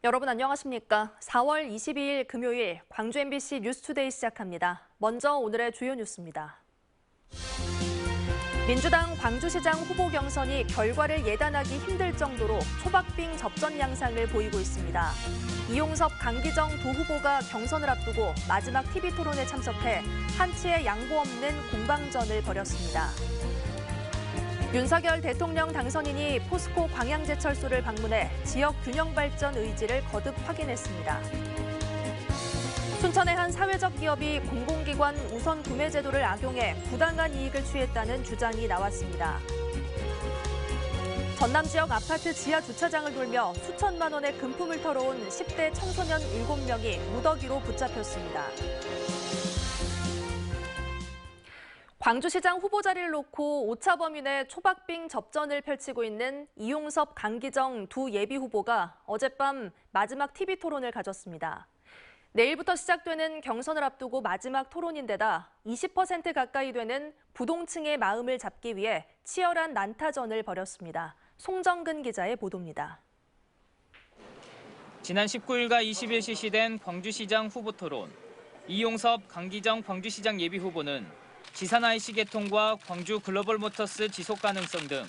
여러분 안녕하십니까? 4월 22일 금요일 광주 MBC 뉴스투데이 시작합니다. 먼저 오늘의 주요 뉴스입니다. 민주당 광주시장 후보 경선이 결과를 예단하기 힘들 정도로 초박빙 접전 양상을 보이고 있습니다. 이용섭, 강기정 두 후보가 경선을 앞두고 마지막 TV 토론에 참석해 한치의 양보 없는 공방전을 벌였습니다. 윤석열 대통령 당선인이 포스코 광양제철소를 방문해 지역 균형 발전 의지를 거듭 확인했습니다. 순천의 한 사회적 기업이 공공기관 우선 구매 제도를 악용해 부당한 이익을 취했다는 주장이 나왔습니다. 전남 지역 아파트 지하 주차장을 돌며 수천만 원의 금품을 털어온 10대 청소년 7명이 무더기로 붙잡혔습니다. 광주시장 후보 자리를 놓고 오차범위내 초박빙 접전을 펼치고 있는 이용섭, 강기정 두 예비 후보가 어젯밤 마지막 TV 토론을 가졌습니다. 내일부터 시작되는 경선을 앞두고 마지막 토론인데다 20% 가까이 되는 부동층의 마음을 잡기 위해 치열한 난타전을 벌였습니다. 송정근 기자의 보도입니다. 지난 19일과 20일 실시된 광주시장 후보 토론. 이용섭, 강기정 광주시장 예비 후보는 지산 IC 개통과 광주 글로벌 모터스 지속 가능성 등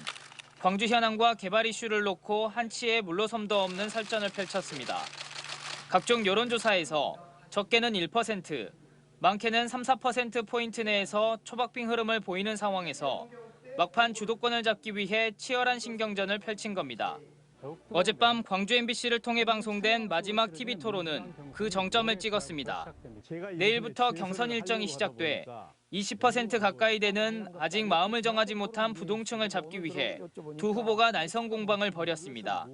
광주 현안과 개발 이슈를 놓고 한치의 물러섬도 없는 설전을 펼쳤습니다. 각종 여론조사에서 적게는 1%, 많게는 3, 4%포인트 내에서 초박빙 흐름을 보이는 상황에서 막판 주도권을 잡기 위해 치열한 신경전을 펼친 겁니다. 어젯밤 광주 MBC를 통해 방송된 마지막 TV 토론은 그 정점을 찍었습니다. 내일부터 경선 일정이 시작돼 20% 가까이 되는 아직 마음을 정하지 못한 부동층을 잡기 위해 두 후보가 날선 공방을 벌였습니다.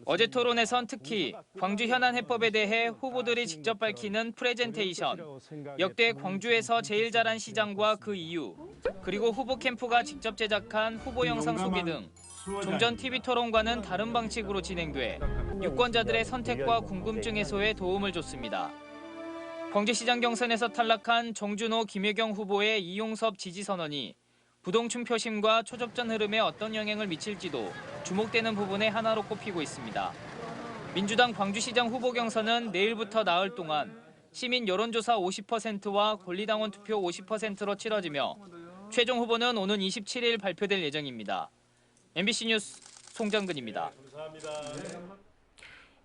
어제 토론에선 특히 광주 현안 해법에 대해 후보들이 직접 밝히는 프레젠테이션, 역대 광주에서 제일 잘한 시장과 그 이유, 그리고 후보 캠프가 직접 제작한 후보 영상 소개 등 종전 TV 토론과는 다른 방식으로 진행돼 유권자들의 선택과 궁금증 해소에 도움을 줬습니다. 광주시장 경선에서 탈락한 정준호, 김혜경 후보의 이용섭 지지 선언이 부동층 표심과 초접전 흐름에 어떤 영향을 미칠지도 주목되는 부분의 하나로 꼽히고 있습니다. 민주당 광주시장 후보 경선은 내일부터 나흘 동안 시민 여론조사 50%와 권리당원 투표 50%로 치러지며 최종 후보는 오는 27일 발표될 예정입니다. MBC 뉴스 송정근입니다.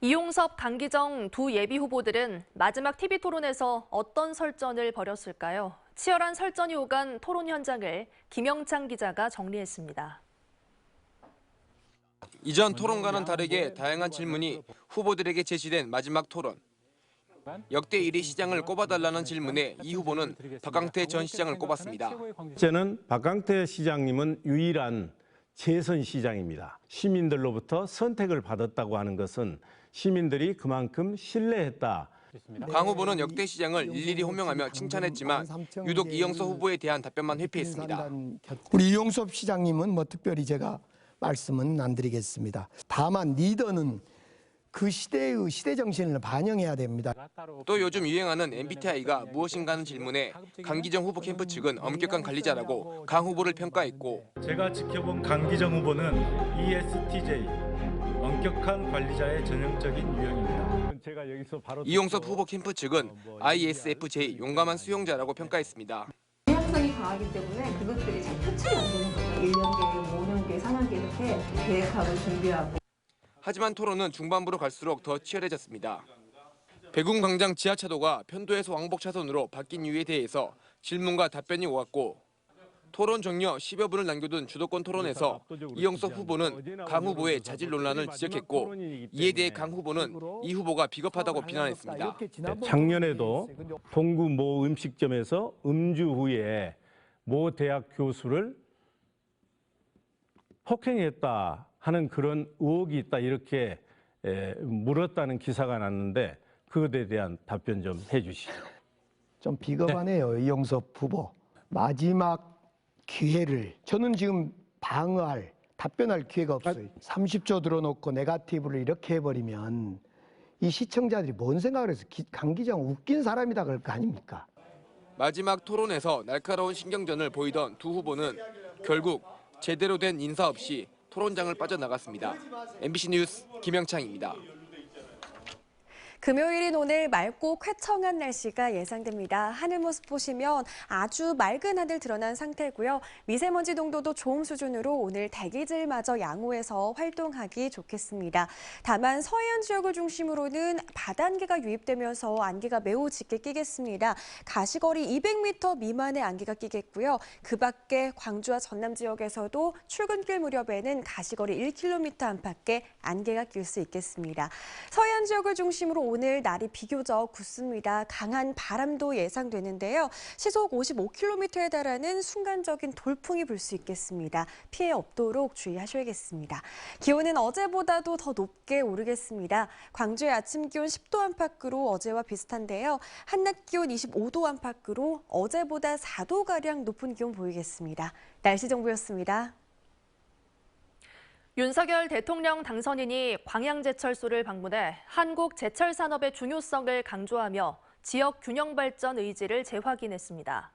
이용섭, 강기정 두 예비 후보들은 마지막 TV 토론에서 어떤 설전을 벌였을까요? 치열한 설전이 오간 토론 현장을 김영창 기자가 정리했습니다. 이전 토론과는 다르게 다양한 질문이 후보들에게 제시된 마지막 토론. 역대 1위 시장을 꼽아달라는 질문에 이 후보는 박강태 전 시장을 꼽았습니다. 저는 박강태 시장님은 유일한 재선 시장입니다. 시민들로부터 선택을 받았다고 하는 것은 시민들이 그만큼 신뢰했다. 강 후보는 역대 시장을 일일이 호명하며 칭찬했지만 유독 이영섭 후보에 대한 답변만 회피했습니다. 우리 이용섭 시장님은 특별히 제가 말씀은 안 드리겠습니다. 다만 리더는 그 시대의 시대 정신을 반영해야 됩니다. 또 요즘 유행하는 MBTI가 무엇인가 하는 질문에 강기정 후보 캠프 측은 엄격한 관리자라고 강 후보를 평가했고, 제가 지켜본 강기정 후보는 ESTJ, 엄격한 관리자의 전형적인 유형입니다. 이용섭 후보 캠프 측은 ISFJ, 용감한 수용자라고 평가했습니다. 방향성이 강하기 때문에 그것들이 잘 표출이 안 되는 거예요. 1년 계획, 5년 계획, 4년 계획 이렇게 계획하고 준비하고. 하지만 토론은 중반부로 갈수록 더 치열해졌습니다. 백운광장 지하차도가 편도에서 왕복차선으로 바뀐 이유에 대해서 질문과 답변이 오갔고, 토론 종료 10여 분을 남겨둔 주도권 토론에서 이용섭 후보는 강 후보의 자질 논란을 지적했고, 이에 대해 강 후보는 이 후보가 비겁하다고 비난했습니다. 작년에도 동구 모 음식점에서 음주 후에 모 대학 교수를 폭행했다 하는 그런 의혹이 있다 이렇게 물었다는 기사가 났는데 그것에 대한 답변 좀 해주시죠. 좀 비겁하네요. 이용섭 후보. 마지막 기회를 저는 지금 방어할, 답변할 기회가 없어요. 30초 들어놓고 네거티브를 이렇게 해버리면 이 시청자들이 뭔 생각을 해서 강기정 웃긴 사람이다 그럴 거 아닙니까? 마지막 토론에서 날카로운 신경전을 보이던 두 후보는 결국 제대로 된 인사 없이 토론장을 빠져나갔습니다. MBC 뉴스 김영창입니다. 금요일인 오늘 맑고 쾌청한 날씨가 예상됩니다. 하늘 모습 보시면 아주 맑은 하늘 드러난 상태고요. 미세먼지 농도도 좋음 수준으로 오늘 대기질마저 양호해서 활동하기 좋겠습니다. 다만 서해안 지역을 중심으로는 바단기가 유입되면서 안개가 매우 짙게 끼겠습니다. 가시거리 200m 미만의 안개가 끼겠고요. 그 밖에 광주와 전남 지역에서도 출근길 무렵에는 가시거리 1km 안팎의 안개가 낄 수 있겠습니다. 서해안 지역을 중심으로 오늘 날이 비교적 굳습니다. 강한 바람도 예상되는데요. 시속 55km에 달하는 순간적인 돌풍이 불 수 있겠습니다. 피해 없도록 주의하셔야겠습니다. 기온은 어제보다도 더 높게 오르겠습니다. 광주의 아침 기온 10도 안팎으로 어제와 비슷한데요. 한낮 기온 25도 안팎으로 어제보다 4도가량 높은 기온 보이겠습니다. 날씨 정보였습니다. 윤석열 대통령 당선인이 광양제철소를 방문해 한국 제철 산업의 중요성을 강조하며 지역 균형 발전 의지를 재확인했습니다.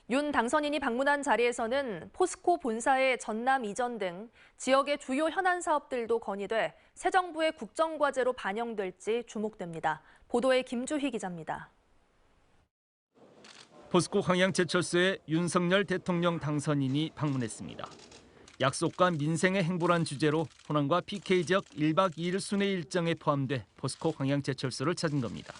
윤 당선인이 방문한 자리에서는 포스코 본사의 전남 이전 등 지역의 주요 현안 사업들도 건의돼 새 정부의 국정과제로 반영될지 주목됩니다. 보도에 김주희 기자입니다. 포스코 광양제철소에 윤석열 대통령 당선인이 방문했습니다. 약속과 민생의 행보란 주제로 호남과 PK 지역 1박 2일 순회 일정에 포함돼 포스코 광양제철소를 찾은 겁니다.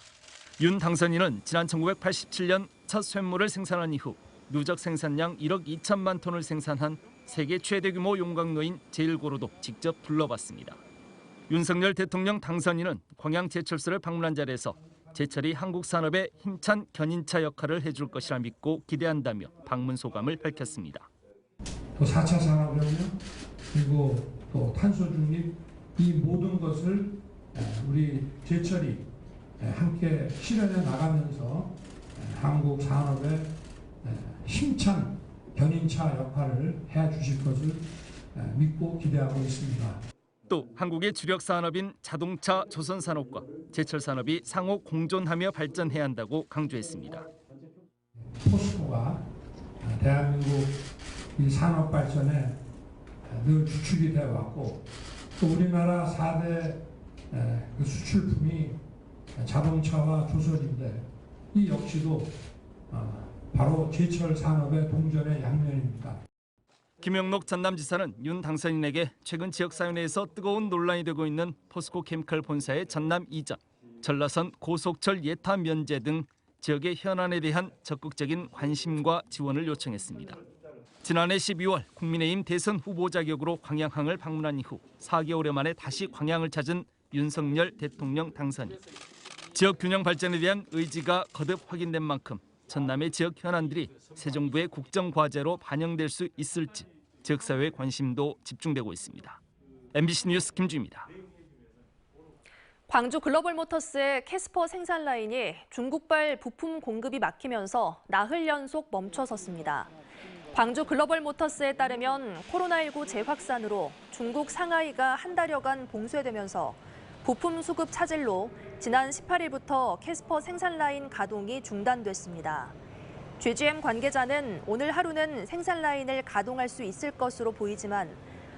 윤 당선인은 지난 1987년 첫 쇳물을 생산한 이후 누적 생산량 1억 2천만 톤을 생산한 세계 최대 규모 용광로인 제일고로도 직접 둘러봤습니다. 윤석열 대통령 당선인은 광양제철소를 방문한 자리에서 제철이 한국 산업의 힘찬 견인차 역할을 해줄 것이라 믿고 기대한다며 방문 소감을 밝혔습니다. 또 4차 산업혁명 그리고 또 탄소 중립 이 모든 것을 우리 제철이 함께 실현해 나가면서 한국 산업의 힘찬 견인차 역할을 해 주실 것을 믿고 기대하고 있습니다. 또 한국의 주력 산업인 자동차 조선산업과 제철산업이 상호 공존하며 발전해야 한다고 강조했습니다. 포스코가 대한민국 이 산업 발전에 늘 주축이 되어 왔고 또 우리나라 4대 그 수출품이 자동차와 조선인데 이 역시도 바로 제철 산업의 동전의 양면입니다. 김영록 전남지사는 윤 당선인에게 최근 지역 사회내에서 뜨거운 논란이 되고 있는 포스코 케미칼 본사의 전남 이전, 전라선 고속철 예타 면제 등 지역의 현안에 대한 적극적인 관심과 지원을 요청했습니다. 지난해 12월 국민의힘 대선 후보 자격으로 광양항을 방문한 이후 4개월 만에 다시 광양을 찾은 윤석열 대통령 당선인. 지역 균형 발전에 대한 의지가 거듭 확인된 만큼 전남의 지역 현안들이 새 정부의 국정과제로 반영될 수 있을지 지역사회의 관심도 집중되고 있습니다. MBC 뉴스 김주희입니다. 광주 글로벌모터스의 캐스퍼 생산 라인이 중국발 부품 공급이 막히면서 나흘 연속 멈춰섰습니다. 광주 글로벌모터스에 따르면 코로나19 재확산으로 중국 상하이가 한 달여간 봉쇄되면서 부품 수급 차질로 지난 18일부터 캐스퍼 생산 라인 가동이 중단됐습니다. GGM 관계자는 오늘 하루는 생산 라인을 가동할 수 있을 것으로 보이지만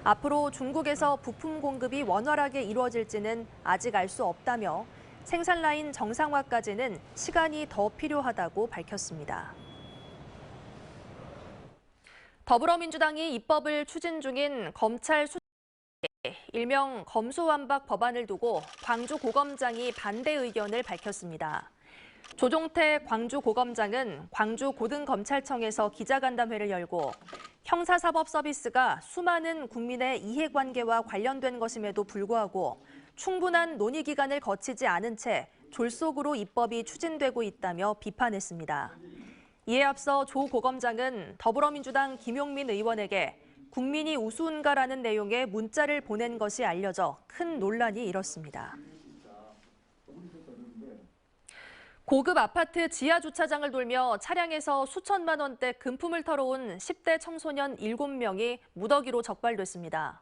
앞으로 중국에서 부품 공급이 원활하게 이루어질지는 아직 알 수 없다며 생산 라인 정상화까지는 시간이 더 필요하다고 밝혔습니다. 더불어민주당이 입법을 추진 중인 검찰 일명 검수완박 법안을 두고 광주고검장이 반대 의견을 밝혔습니다. 조종태 광주고검장은 광주고등검찰청에서 기자간담회를 열고 형사사법 서비스가 수많은 국민의 이해관계와 관련된 것임에도 불구하고 충분한 논의 기간을 거치지 않은 채 졸속으로 입법이 추진되고 있다며 비판했습니다. 이에 앞서 조 고검장은 더불어민주당 김용민 의원에게 국민이 우스운가라는 내용의 문자를 보낸 것이 알려져 큰 논란이 일었습니다. 고급 아파트 지하 주차장을 돌며 차량에서 수천만 원대 금품을 털어온 10대 청소년 7명이 무더기로 적발됐습니다.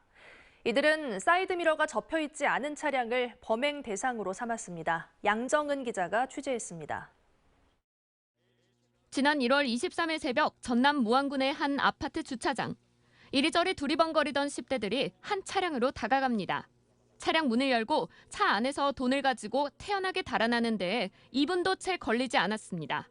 이들은 사이드미러가 접혀있지 않은 차량을 범행 대상으로 삼았습니다. 양정은 기자가 취재했습니다. 지난 1월 23일 새벽 전남 무안군의 한 아파트 주차장. 이리저리 두리번거리던 10대들이 한 차량으로 다가갑니다. 차량 문을 열고 차 안에서 돈을 가지고 태연하게 달아나는 데에 2분도 채 걸리지 않았습니다.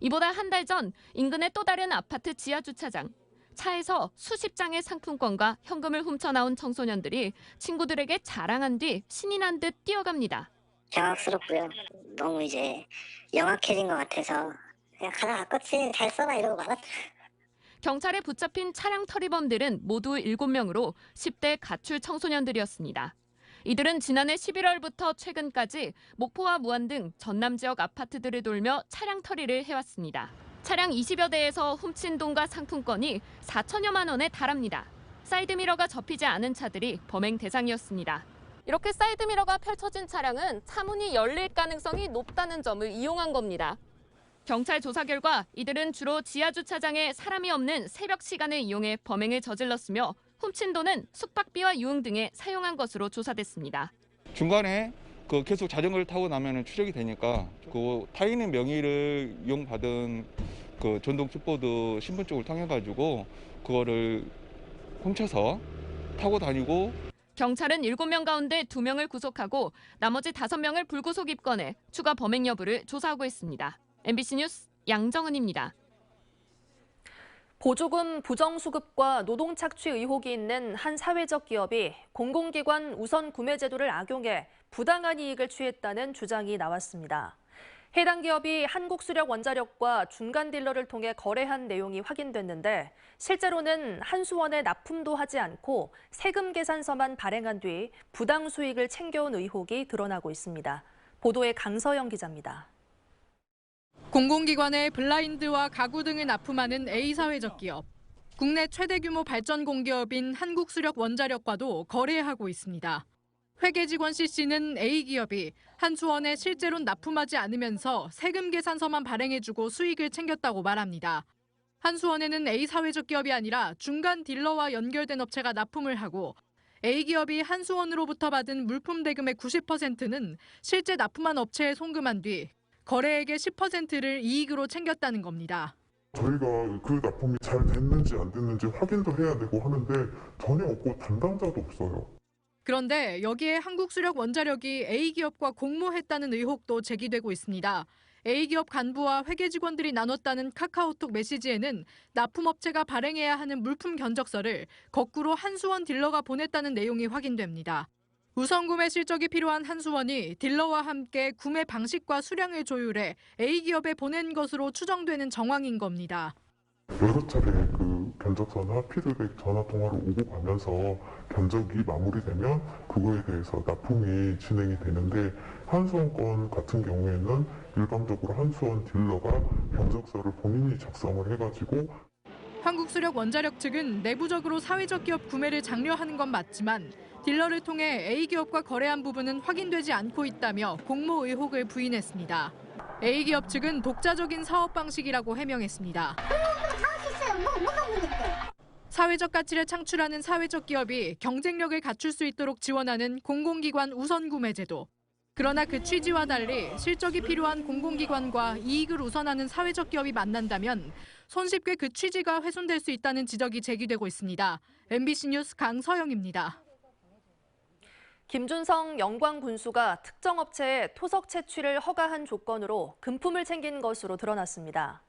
이보다 한 달 전 인근의 또 다른 아파트 지하 주차장. 차에서 수십 장의 상품권과 현금을 훔쳐나온 청소년들이 친구들에게 자랑한 뒤 신이 난 듯 뛰어갑니다. 경악스럽고요. 너무 이제 영악해진 것 같아서 그냥 가다 가깝지 잘 써라 이러고 말았어요. 경찰에 붙잡힌 차량 터리범들은 모두 7명으로 10대 가출 청소년들이었습니다. 이들은 지난해 11월부터 최근까지 목포와 무안 등 전남 지역 아파트들을 돌며 차량 터리를 해왔습니다. 차량 20여 대에서 훔친 돈과 상품권이 4천여만 원에 달합니다. 사이드미러가 접히지 않은 차들이 범행 대상이었습니다. 이렇게 사이드미러가 펼쳐진 차량은 차문이 열릴 가능성이 높다는 점을 이용한 겁니다. 경찰 조사 결과 이들은 주로 지하주차장에 사람이 없는 새벽 시간을 이용해 범행을 저질렀으며 훔친 돈은 숙박비와 유흥 등에 사용한 것으로 조사됐습니다. 중간에 계속 자전거를 타고 나면 추적이 되니까 타인의 명의를 이용받은 전동 킥보드 신분증을 통해 가지고 그거를 훔쳐서 타고 다니고. 경찰은 7명 가운데 2명을 구속하고 나머지 5명을 불구속 입건해 추가 범행 여부를 조사하고 있습니다. MBC 뉴스 양정은입니다. 보조금 부정수급과 노동착취 의혹이 있는 한 사회적 기업이 공공기관 우선 구매 제도를 악용해 부당한 이익을 취했다는 주장이 나왔습니다. 해당 기업이 한국수력원자력과 중간 딜러를 통해 거래한 내용이 확인됐는데 실제로는 한수원에 납품도 하지 않고 세금 계산서만 발행한 뒤 부당 수익을 챙겨온 의혹이 드러나고 있습니다. 보도에 강서영 기자입니다. 공공기관에 블라인드와 가구 등을 납품하는 A사회적 기업. 국내 최대 규모 발전 공기업인 한국수력원자력과도 거래하고 있습니다. 회계 직원 C씨는 A기업이 한수원에 실제로 납품하지 않으면서 세금 계산서만 발행해주고 수익을 챙겼다고 말합니다. 한수원에는 A사회적 기업이 아니라 중간 딜러와 연결된 업체가 납품을 하고 A기업이 한수원으로부터 받은 물품 대금의 90%는 실제 납품한 업체에 송금한 뒤 거래액의 10%를 이익으로 챙겼다는 겁니다. 저희가 그 납품이 잘 됐는지 안 됐는지 확인도 해야 되고 하는데 전혀 없고 담당자도 없어요. 그런데 여기에 한국수력원자력이 A기업과 공모했다는 의혹도 제기되고 있습니다. A기업 간부와 회계 직원들이 나눴다는 카카오톡 메시지에는 납품업체가 발행해야 하는 물품 견적서를 거꾸로 한수원 딜러가 보냈다는 내용이 확인됩니다. 우선 구매 실적이 필요한 한수원이 딜러와 함께 구매 방식과 수량을 조율해 A기업에 보낸 것으로 추정되는 정황인 겁니다. 여러 차례 견적서나 피드백 전화 통화로 오고 가면서 견적이 마무리되면 그거에 대해서 납품이 진행이 되는데 한수원 건 같은 경우에는 일반적으로 한수원 딜러가 견적서를 본인이 작성을 해가지고 한국수력원자력 측은 내부적으로 사회적 기업 구매를 장려하는 건 맞지만 딜러를 통해 A기업과 거래한 부분은 확인되지 않고 있다며 공모 의혹을 부인했습니다. A기업 측은 독자적인 사업 방식이라고 해명했습니다. 사회적 가치를 창출하는 사회적 기업이 경쟁력을 갖출 수 있도록 지원하는 공공기관 우선 구매 제도. 그러나 그 취지와 달리 실적이 필요한 공공기관과 이익을 우선하는 사회적 기업이 만난다면 손쉽게 그 취지가 훼손될 수 있다는 지적이 제기되고 있습니다. MBC 뉴스 강서영입니다. 김준성 영광군수가 특정 업체에 토속 채취를 허가한 조건으로 금품을 챙긴 것으로 드러났습니다.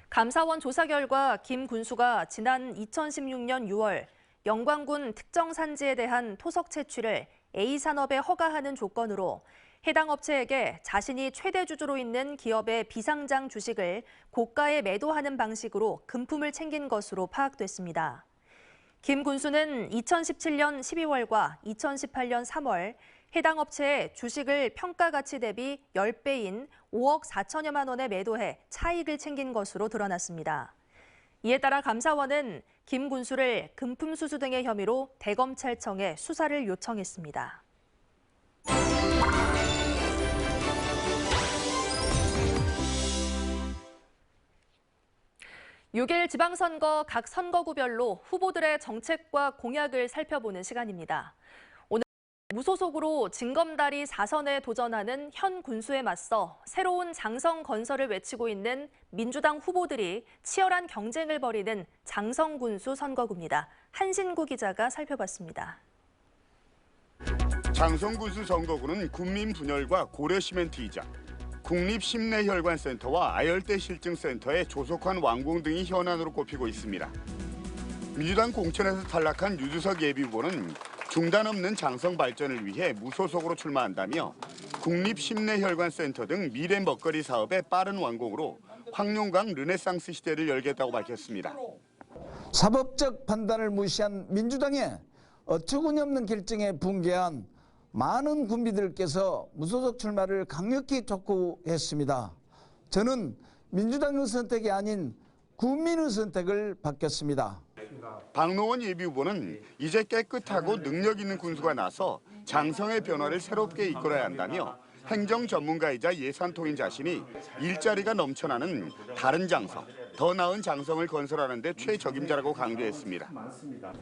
감사원 조사 결과 김 군수가 지난 2016년 6월 영광군 특정 산지에 대한 토속 채취를 A산업에 허가하는 조건으로 해당 업체에게 자신이 최대 주주로 있는 기업의 비상장 주식을 고가에 매도하는 방식으로 금품을 챙긴 것으로 파악됐습니다. 김 군수는 2017년 12월과 2018년 3월 해당 업체에 주식을 평가 가치 대비 10배인 5억 4천여만 원에 매도해 차익을 챙긴 것으로 드러났습니다. 이에 따라 감사원은 김 군수를 금품 수수 등의 혐의로 대검찰청에 수사를 요청했습니다. 6일 지방선거 각 선거구별로 후보들의 정책과 공약을 살펴보는 시간입니다. 오늘 무소속으로 징검다리 4선에 도전하는 현 군수에 맞서 새로운 장성 건설을 외치고 있는 민주당 후보들이 치열한 경쟁을 벌이는 장성군수 선거구입니다. 한신구 기자가 살펴봤습니다. 장성군수 선거구는 군민 분열과 고려시멘트 이전, 국립심내혈관센터와 아열대실증센터의 조속한 완공 등이 현안으로 꼽히고 있습니다. 민주당 공천에서 탈락한 유주석 예비후보는 중단 없는 장성 발전을 위해 무소속으로 출마한다며 국립심내혈관센터 등 미래 먹거리 사업의 빠른 완공으로 황룡강 르네상스 시대를 열겠다고 밝혔습니다. 사법적 판단을 무시한 민주당의 어처구니없는 결정에 분개한 많은 군비들께서 무소속 출마를 강력히 촉구했습니다. 저는 민주당의 선택이 아닌 국민의 선택을 받겠습니다. 박노원 예비후보는 이제 깨끗하고 능력 있는 군수가 나서 장성의 변화를 새롭게 이끌어야 한다며 행정 전문가이자 예산통인 자신이 일자리가 넘쳐나는 다른 장성, 더 나은 장성을 건설하는 데 최적임자라고 강조했습니다.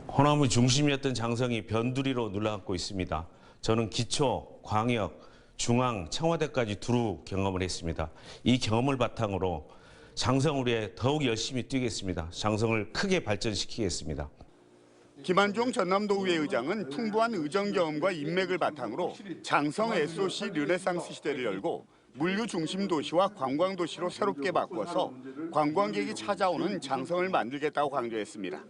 호남의 중심이었던 장성이 변두리로 눌러앉고 있습니다. 저는 기초, 광역, 중앙, 청와대까지 두루 경험을 했습니다. 이 경험을 바탕으로 장성을 위해 더욱 열심히 뛰겠습니다. 장성을 크게 발전시키겠습니다. 김한종 전남도의회 의장은 풍부한 의정 경험과 인맥을 바탕으로 장성 SOC 르네상스 시대를 열고 물류 중심 도시와 관광 도시로 새롭게 바꿔서 관광객이 찾아오는 장성을 만들겠다고 강조했습니다.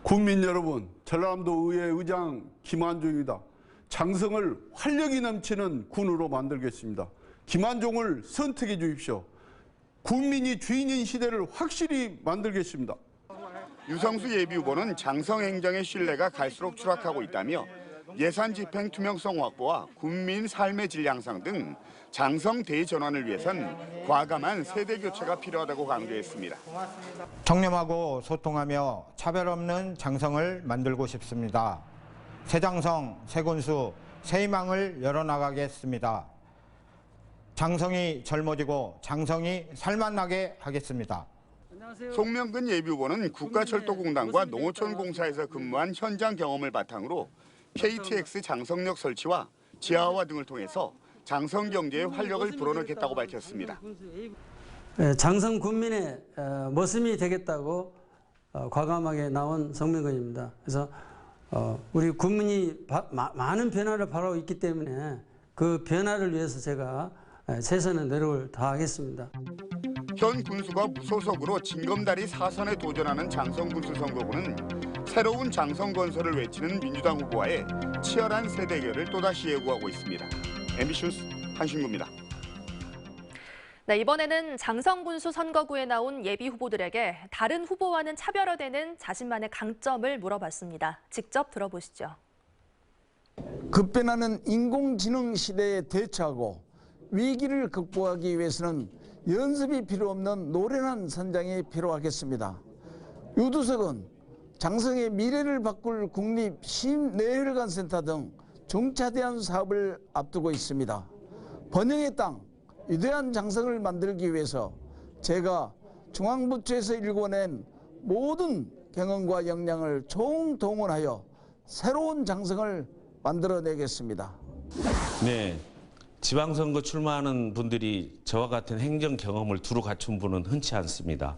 국민 여러분, 전남도 의회 의장 김한종입니다. 장성을 활력이 넘치는 군으로 만들겠습니다. 김한종을 선택해 주십시오. 국민이 주인인 시대를 확실히 만들겠습니다. 유성수 예비후보는 장성 행정의 신뢰가 갈수록 추락하고 있다며 예산 집행 투명성 확보와 국민 삶의 질 향상 등 장성 대전환을 위해선 과감한 세대 교체가 필요하다고 강조했습니다. 청렴하고 소통하며 차별 없는 장성을 만들고 싶습니다. 새 장성, 새 군수, 새 희망을 열어나가겠습니다. 장성이 젊어지고 장성이 살만나게 하겠습니다. 송명근 예비후보는 국가철도공단과 농어촌공사에서 근무한 현장 경험을 바탕으로 KTX 장성역 설치와 지하화 등을 통해서 장성 경제의 활력을 불어넣겠다고 밝혔습니다. 장성 군민의 모습이 되겠다고 과감하게 나온 송명근입니다. 그래서 우리 국민이 많은 변화를 바라고 있기 때문에 그 변화를 위해서 제가 최선의 노력을 다하겠습니다. 현 군수가 무소속으로 징검다리 4선에 도전하는 장성 군수 선거구는 새로운 장성 건설을 외치는 민주당 후보와의 치열한 세대결을 또다시 예고하고 있습니다. MBC 뉴스 한신구입니다. 네, 이번에는 장성 군수 선거구에 나온 예비 후보들에게 다른 후보와는 차별화되는 자신만의 강점을 물어봤습니다. 직접 들어보시죠. 급변하는 인공지능 시대에 대처하고 위기를 극복하기 위해서는 연습이 필요 없는 노련한 선장이 필요하겠습니다. 유두석은 장성의 미래를 바꿀 국립심내혈관센터 등 중차대한 사업을 앞두고 있습니다. 번영의 땅, 위대한 장성을 만들기 위해서 제가 중앙부처에서 일궈낸 모든 경험과 역량을 총동원하여 새로운 장성을 만들어내겠습니다. 네, 지방선거 출마하는 분들이 저와 같은 행정 경험을 두루 갖춘 분은 흔치 않습니다.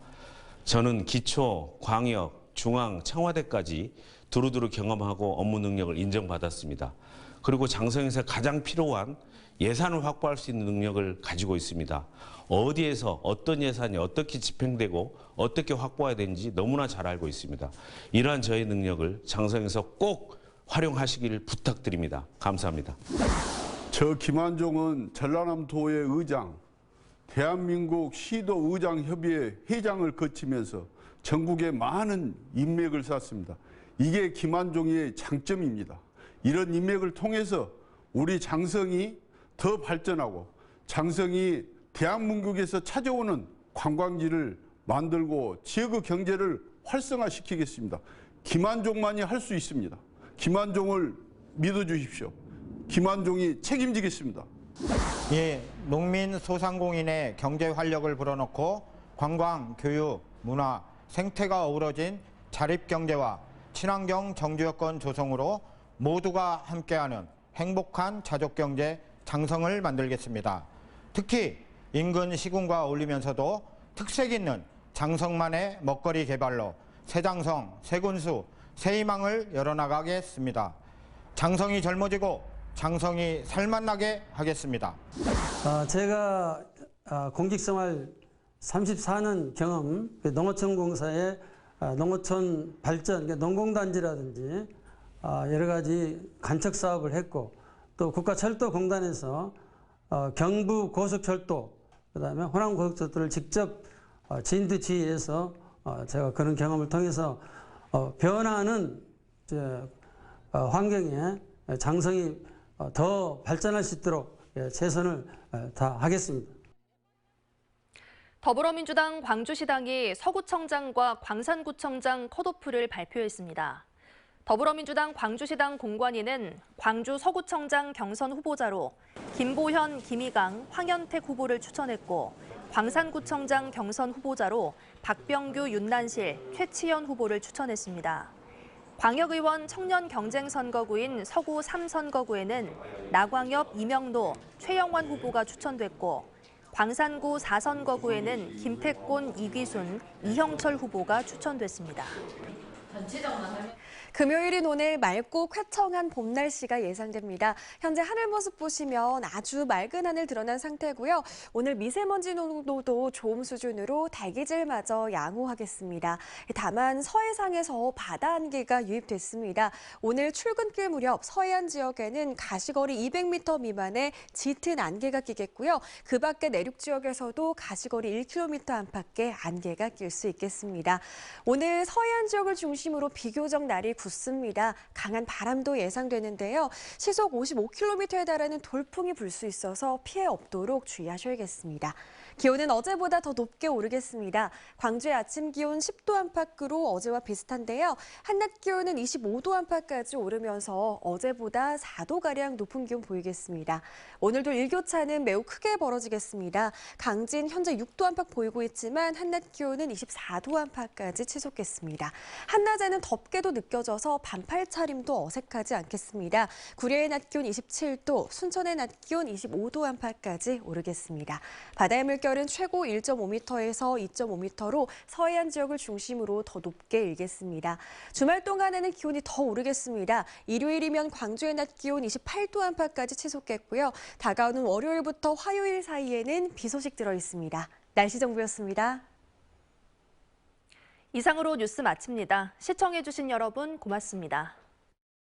저는 기초, 광역, 중앙, 청와대까지 두루두루 경험하고 업무 능력을 인정받았습니다. 그리고 장성에서 가장 필요한 예산을 확보할 수 있는 능력을 가지고 있습니다. 어디에서 어떤 예산이 어떻게 집행되고 어떻게 확보해야 되는지 너무나 잘 알고 있습니다. 이러한 저의 능력을 장성에서 꼭 활용하시길 부탁드립니다. 감사합니다. 저 김한종은 전라남도의 의장, 대한민국 시도의장협의회 회장을 거치면서 전국에 많은 인맥을 쌓았습니다. 이게 김한종의 장점입니다. 이런 인맥을 통해서 우리 장성이 더 발전하고 장성이 대한민국에서 찾아오는 관광지를 만들고 지역의 경제를 활성화시키겠습니다. 김한종만이 할 수 있습니다. 김한종을 믿어주십시오. 김한종이 책임지겠습니다. 예, 농민 소상공인의 경제 활력을 불어넣고 관광, 교육, 문화, 생태가 어우러진 자립경제와 친환경 정주여건 조성으로 모두가 함께하는 행복한 자족경제 장성을 만들겠습니다. 특히 인근 시군과 어울리면서도 특색 있는 장성만의 먹거리 개발로 새 장성, 새 군수, 새 희망을 열어나가겠습니다. 장성이 젊어지고 장성이 살맛나게 하겠습니다. 제가 공직생활 34년 경험, 농어촌공사의 농어촌 발전, 농공단지라든지 여러 가지 간척 사업을 했고, 또 국가철도공단에서 경부 고속철도, 그다음에 호남 고속철도를 직접 진두지휘해서 제가 그런 경험을 통해서 변화하는 환경에 장성이 더 발전할 수 있도록 최선을 다하겠습니다. 더불어민주당 광주시당이 서구청장과 광산구청장 컷오프를 발표했습니다. 더불어민주당 광주시당 공관위는 광주 서구청장 경선 후보자로 김보현, 김희강, 황현택 후보를 추천했고, 광산구청장 경선 후보자로 박병규, 윤난실, 최치현 후보를 추천했습니다. 광역의원 청년경쟁선거구인 서구 3선거구에는 나광엽, 이명노, 최영환 후보가 추천됐고, 광산구 4선거구에는 김태곤, 이귀순, 이형철 후보가 추천됐습니다. 금요일인 오늘 맑고 쾌청한 봄 날씨가 예상됩니다. 현재 하늘 모습 보시면 아주 맑은 하늘 드러난 상태고요. 오늘 미세먼지 농도도 좋음 수준으로 대기질마저 양호하겠습니다. 다만 서해상에서 바다 안개가 유입됐습니다. 오늘 출근길 무렵 서해안 지역에는 가시거리 200m 미만의 짙은 안개가 끼겠고요. 그 밖에 내륙 지역에서도 가시거리 1km 안팎의 안개가 낄 수 있겠습니다. 오늘 서해안 지역을 중심으로 비교적 날이 굳습니다. 강한 바람도 예상되는데요. 시속 55km에 달하는 돌풍이 불 수 있어서 피해 없도록 주의하셔야겠습니다. 기온은 어제보다 더 높게 오르겠습니다. 광주의 아침 기온 10도 안팎으로 어제와 비슷한데요. 한낮 기온은 25도 안팎까지 오르면서 어제보다 4도가량 높은 기온 보이겠습니다. 오늘도 일교차는 매우 크게 벌어지겠습니다. 강진 현재 6도 안팎 보이고 있지만 한낮 기온은 24도 안팎까지 치솟겠습니다. 한낮에는 덥게도 느껴져서 반팔 차림도 어색하지 않겠습니다. 구례의 낮 기온 27도, 순천의 낮 기온 25도 안팎까지 오르겠습니다. 바다의 물결은 최고 1.5m에서 2.5m로 서해안 지역을 중심으로 더 높게 일겠습니다. 주말 동안에는 기온이 더 오르겠습니다. 일요일이면 광주의 낮 기온 28도 안팎까지 치솟겠고요. 다가오는 월요일부터 화요일 사이에는 비 소식 들어 있습니다. 날씨 정보였습니다. 이상으로 뉴스 마칩니다. 시청해주신 여러분 고맙습니다.